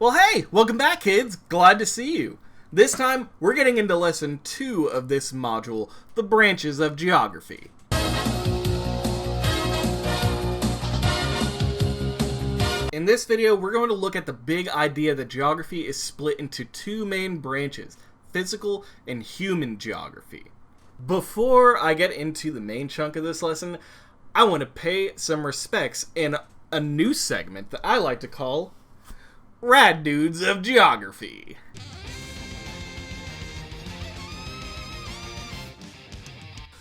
Well, hey, welcome back, kids. Glad to see you. This time, we're getting into lesson 2 of this module, the branches of geography. In this video, we're going to look at the big idea that geography is split into two main branches, physical and human geography. Before I get into the main chunk of this lesson, I want to pay some respects in a new segment that I like to call Rad Dudes of Geography.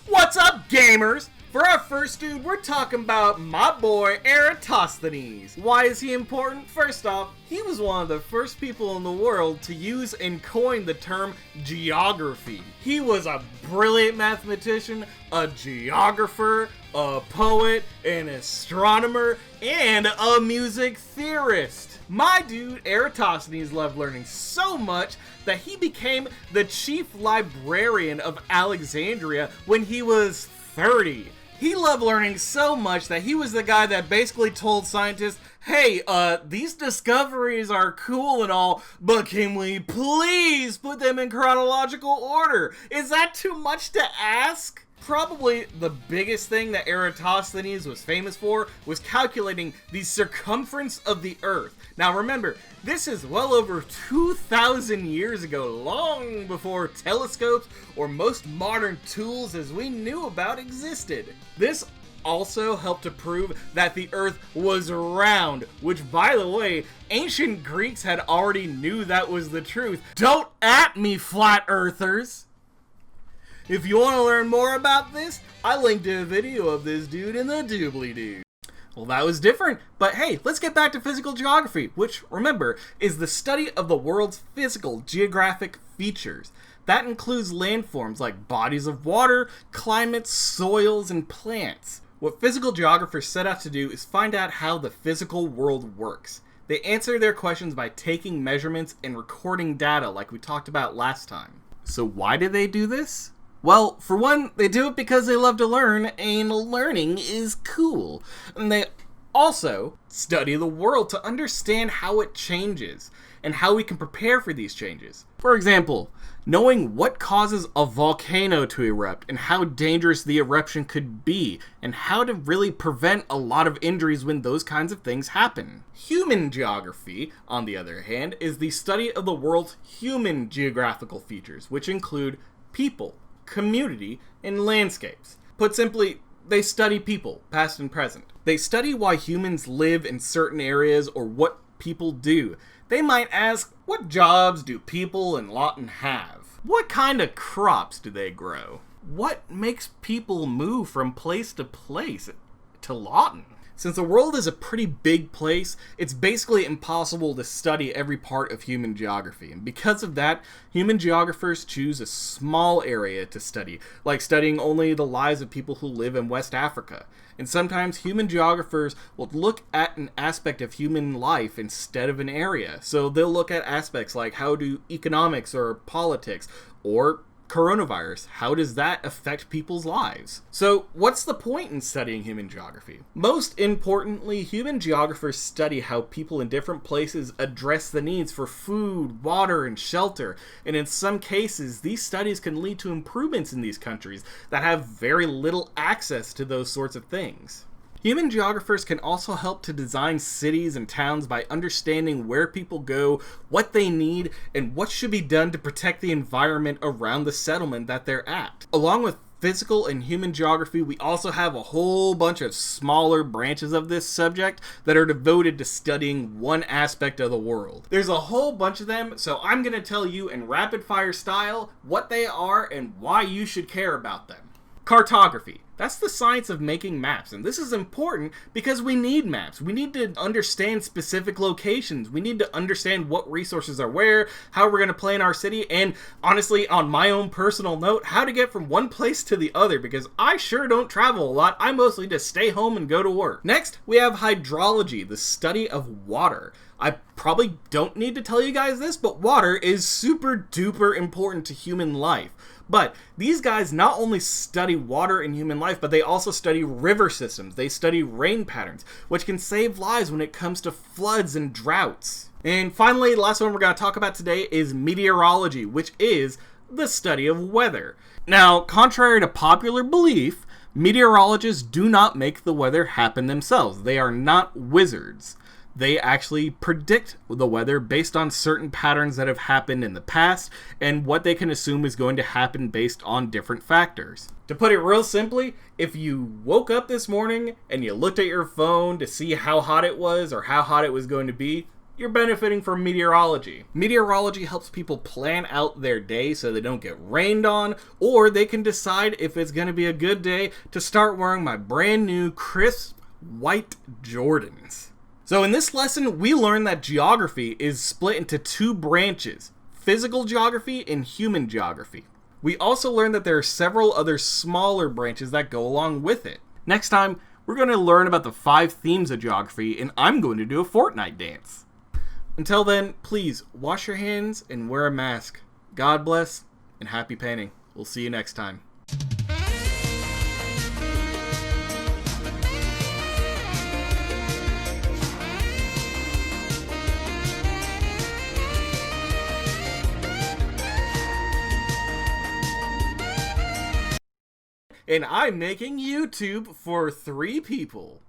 What's up, gamers? For our first dude, we're talking about my boy Eratosthenes. Why is he important? First off, he was one of the first people in the world to use and coin the term geography. He was a brilliant mathematician, a geographer, a poet, an astronomer, and a music theorist. My dude Eratosthenes loved learning so much that he became the chief librarian of Alexandria when he was 30. He loved learning so much that he was the guy that basically told scientists, hey, these discoveries are cool and all, but can we please put them in chronological order? Is that too much to ask? Probably the biggest thing that Eratosthenes was famous for was calculating the circumference of the Earth. Now remember, this is well over 2,000 years ago, long before telescopes or most modern tools as we knew about existed. This also helped to prove that the Earth was round, which, by the way, ancient Greeks had already knew that was the truth. Don't at me, flat earthers! If you want to learn more about this, I linked a video of this dude in the doobly-doo. Well, that was different, but hey, let's get back to physical geography, which, remember, is the study of the world's physical geographic features. That includes landforms like bodies of water, climates, soils, and plants. What physical geographers set out to do is find out how the physical world works. They answer their questions by taking measurements and recording data like we talked about last time. So why do they do this? Well, for one, they do it because they love to learn, and learning is cool. And they also study the world to understand how it changes, and how we can prepare for these changes. For example, knowing what causes a volcano to erupt, and how dangerous the eruption could be, and how to really prevent a lot of injuries when those kinds of things happen. Human geography, on the other hand, is the study of the world's human geographical features, which include people, community, and landscapes. Put simply, they study people, past and present. They study why humans live in certain areas or what people do. They might ask, what jobs do people in Lawton have? What kind of crops do they grow? What makes people move from place to Lawton? Since the world is a pretty big place, it's basically impossible to study every part of human geography. And because of that, human geographers choose a small area to study, like studying only the lives of people who live in West Africa. And sometimes human geographers will look at an aspect of human life instead of an area. So they'll look at aspects like how do economics or politics or coronavirus, how does that affect people's lives? So what's the point in studying human geography? Most importantly, human geographers study how people in different places address the needs for food, water, and shelter. And in some cases, these studies can lead to improvements in these countries that have very little access to those sorts of things. Human geographers can also help to design cities and towns by understanding where people go, what they need, and what should be done to protect the environment around the settlement that they're at. Along with physical and human geography, we also have a whole bunch of smaller branches of this subject that are devoted to studying one aspect of the world. There's a whole bunch of them, so I'm going to tell you in rapid fire style what they are and why you should care about them. Cartography. That's the science of making maps, and this is important because we need maps. We need to understand specific locations. We need to understand what resources are where, how we're going to play in our city, and honestly, on my own personal note, how to get from one place to the other, because I sure don't travel a lot. I mostly just stay home and go to work. Next, we have hydrology, the study of water. I probably don't need to tell you guys this, but water is super duper important to human life. But these guys not only study water in human life, but they also study river systems. They study rain patterns, which can save lives when it comes to floods and droughts. And finally, the last one we're going to talk about today is meteorology, which is the study of weather. Now, contrary to popular belief, meteorologists do not make the weather happen themselves. They are not wizards. They actually predict the weather based on certain patterns that have happened in the past and what they can assume is going to happen based on different factors. To put it real simply, if you woke up this morning and you looked at your phone to see how hot it was or how hot it was going to be, you're benefiting from meteorology. Meteorology helps people plan out their day so they don't get rained on, or they can decide if it's going to be a good day to start wearing my brand new crisp white Jordans. So in this lesson, we learned that geography is split into two branches, physical geography and human geography. We also learned that there are several other smaller branches that go along with it. Next time, we're going to learn about the 5 themes of geography, and I'm going to do a Fortnite dance. Until then, please wash your hands and wear a mask. God bless, and happy painting. We'll see you next time. And I'm making YouTube for 3 people.